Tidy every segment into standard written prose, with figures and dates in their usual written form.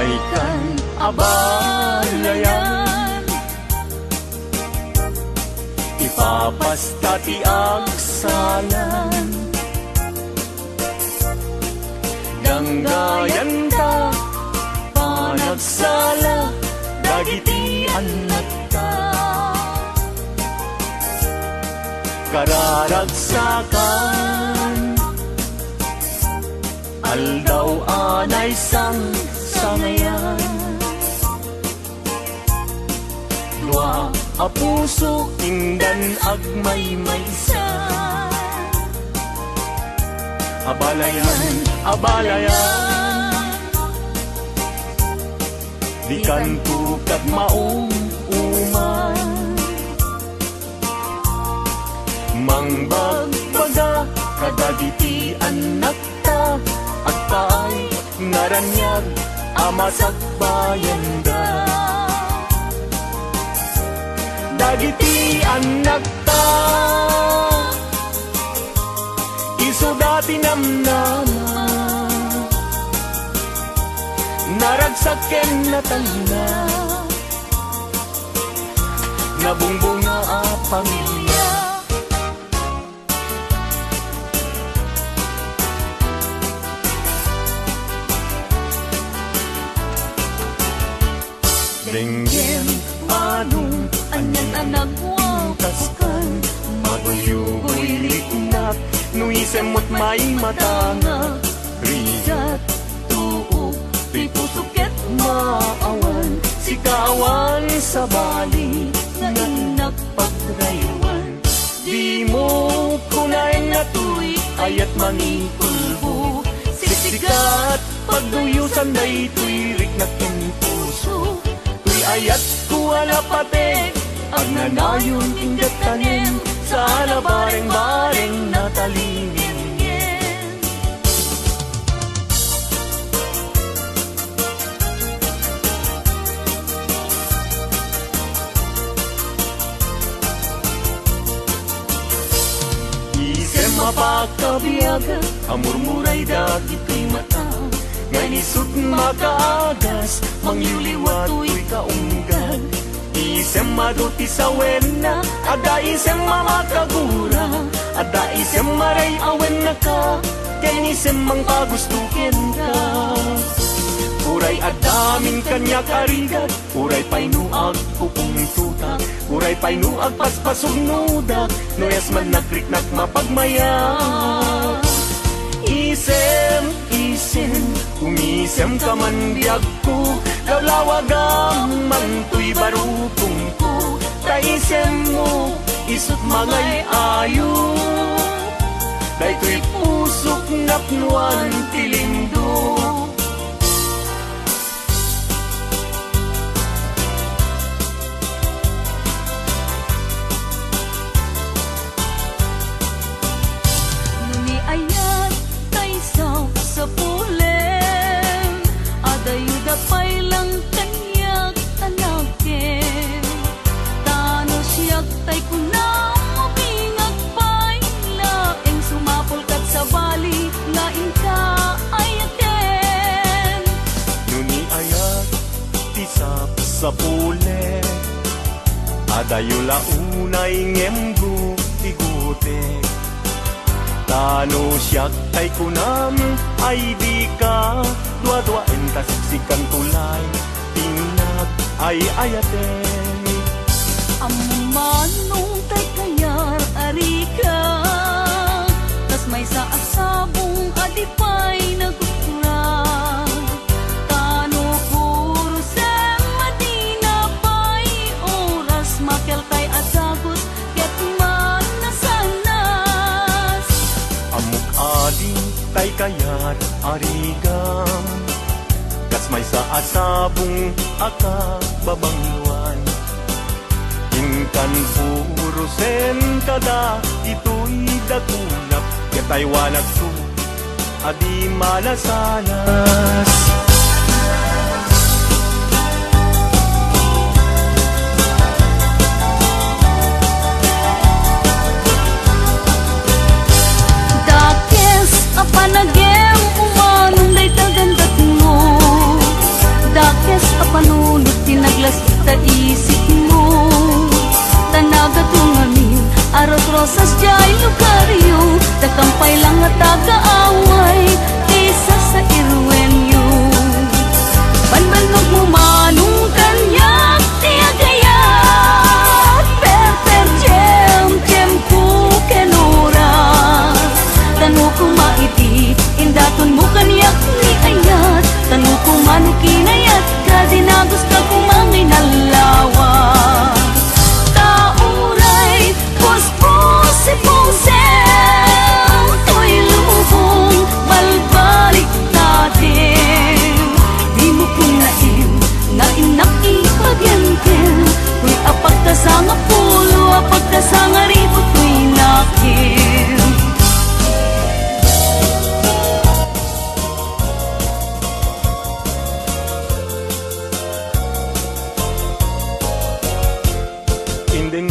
may kan abalayan. Ipapasta ti agsalan, ganggayan ta panagsala, dagiti anak ta. Kararagsakan, aldaw anay sang sangayan. Dua a puso indan agmay-maysa, abalayan, abalayan. Di kanto kag maong uman, mangbagbaga kadagiti anak ta, at paay naranyag amasak bayan da. Dagiti anak ta, iso dati namnama, naragsaken na tanda, nabungbunga a pamilya. Denggen manong anyan anak wakaskan, maguyugoy liknak, nuisemot may matanga. Rigat tuog, tuy pusuket maawan, sikawan sa bali, nga pagdraywan. Di mo kunay na tuy, ayat mangikulbo, siksikat pagduyusan day tuy riknak in puso. Ayat ko alapate, ang nanayon ingat tanim, sa alabareng-bareng natalingin. Isem mapakabiyaga, amurmuray dagito'y mata, nganisot makaagas, mangyuliwat tuy kaunggan. Isem maduti sa wena, ada isem mamakagura, ada isem maray awen na ka, ken isem mang pagustukin ka. Uray adamin kanya karigat, uray painuag pupung tutak, uray painuag paspasog nudak, noyas man nagriknak mapagmaya. Isem, isem, umisem ka man biyag ko, lawlawagam man tuy barupong ko. Taisem mo, isut magay ayo, day tuy pusok napnuan tilindo. Nuni ayat taysaw sa pulen, adayuda pay lang kanyak tanakin. Tano siyak tay kunang mabingag pay, laeng sumapol kat sa bali, laing ka ayaten. Nuni ayat tisap sa pule, adayula unay ngemgu tigutek. Tano siyak tay kunam ay di ka, dua-dua entas sikan tulay, tinag ay ayaten. Amanong tay kayar arika, tas may sa asabong adipay nagkurang. Tano puro sem madina pay, oras makel tay asagos, ket man nasanas. Amuk adi tay kayar arigam, kas may sa asabong aka babangwan. Inkan puro sen kada ito'y dagunap, katay wanag su adi malasanas. Dakes apanagem umanong day tagandat mo,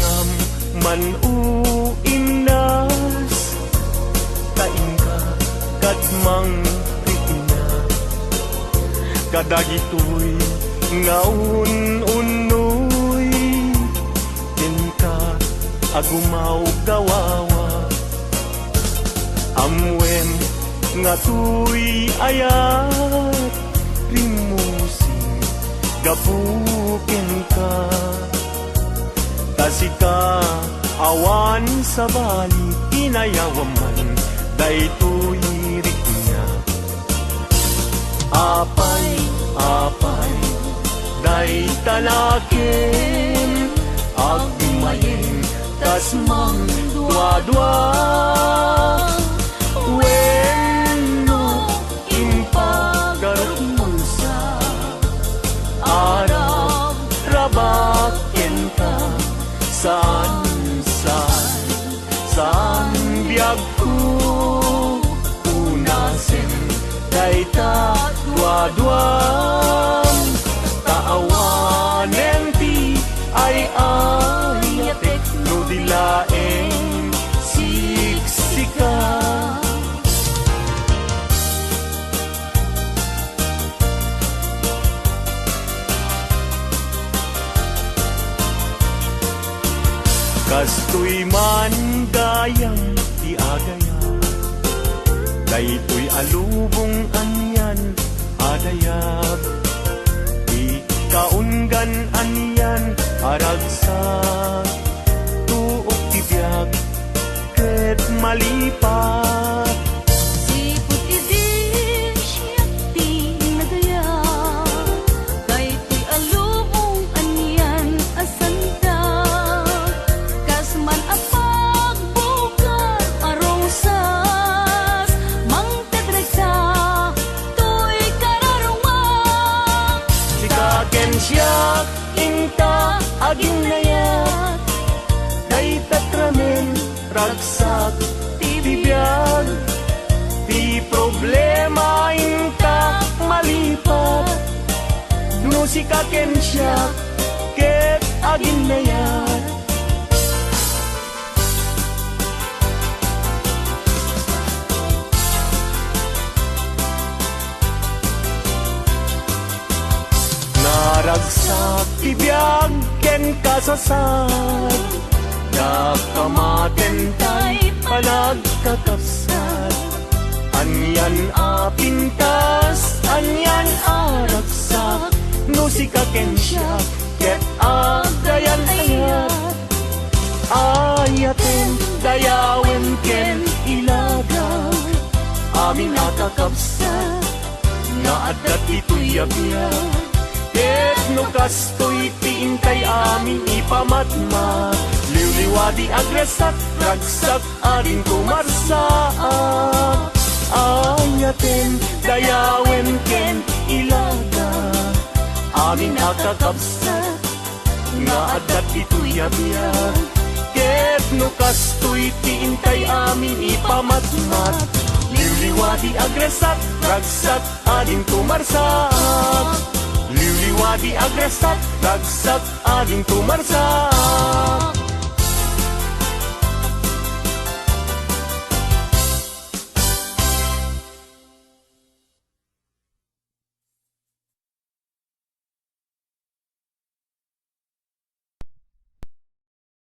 ngam man uinas kain ka kadmang ritina kadagitoy ngaun unoy ken ka agumaw gawawa amwen nga tuy ayat rimusing gabuken ka tasika awan sa bali inayawaman daytoy riknya apay apay day talaken agmayen tas mang dua-dua wenno impagarum sa arab rabaken ka saan biag ko unasen dayta dua-duam taawanen ti ay ayatek no dilaeng siksika kastoy man gayang ti agaya daytoy alubong anyan adayab di kaunggan anyan aragsak tuok ti biag ket malipat Sipot idin siyak ti nagaya daytoy alubong anyan asanta kasman apag bukar arosas mangtedreksa toy kararumang sikaken siyak inta aging nayat daytatramen ragsak ti bibiyag ti problema inta malipat no sikaken siyak ket aging nayat naragsak ti biag ken kasasad nakamaten tay panagkakapsat anyan apintas anyan aragsak no sikaken siya ket agayan ayat ayaten dayawen ken ilagaw amin akakapsat nga adat ito'y abiyag ket no kastoy ti intay amin ipamatma liwliwadi agresak ragsak adin kumarsaak ayaten dayawen ken ilaga amin akakapsat nga adat ito'y abiyag ket no kastoy ti intay amin ipamatmat liwliwadi agresak ragsak adin kumarsaak liwliwadi agresak ragsak adin kumarsaak